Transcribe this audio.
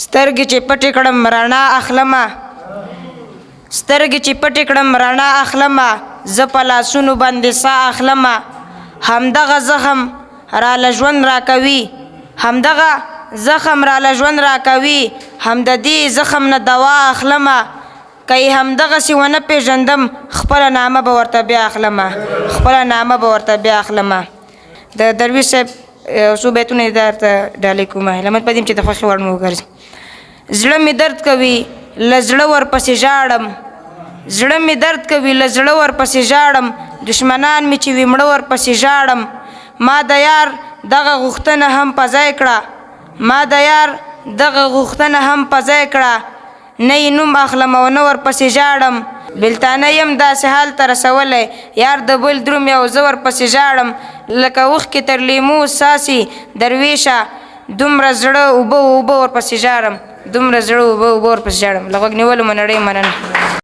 سترګې چې پټې کړم رڼا اخلمه سترګې چې پټې کړم رڼا اخلمه زه په لاسونو باندې ساه اخلمه همدغه زخم راله ژوند راکوي همدغه زخم راله ژوند راکوي هم د دې زخم نه دوا اخلمه که یې همدغسې ونه پېژندم خپله نامه به ورته بیا اخلمه خپله نامه به ورته بیا اخلمه د درویش صاحب څو بیتونه یې درته ډالۍ کومه لمن په دې چې د خوښې وړ مې وګرځي زړه مې درد کوي له زړه ورپسې ژاړم زړه مې درد کوي له زړه ورپسې ژاړم دشمنان مې چې وي مړه ورپسې ژاړم ما د یار دغه غوښتنه هم په ځای کړه ما د یار دغه غوښتنه هم په ځای کړه نه یې نوم اخلم او نه ورپسې ژاړم بېلتانه یم داسې حال ته رسولی یار د بل درومي او زه ورپسې ژاړم لکه اوښکې تر لیمو ساسي درویشه دومره زړه اوبه اوبه ورپسې ژاړم دومره زړه اوبه اوبه ورپسې ژاړم له غوږ نیولو مو نړۍ مننه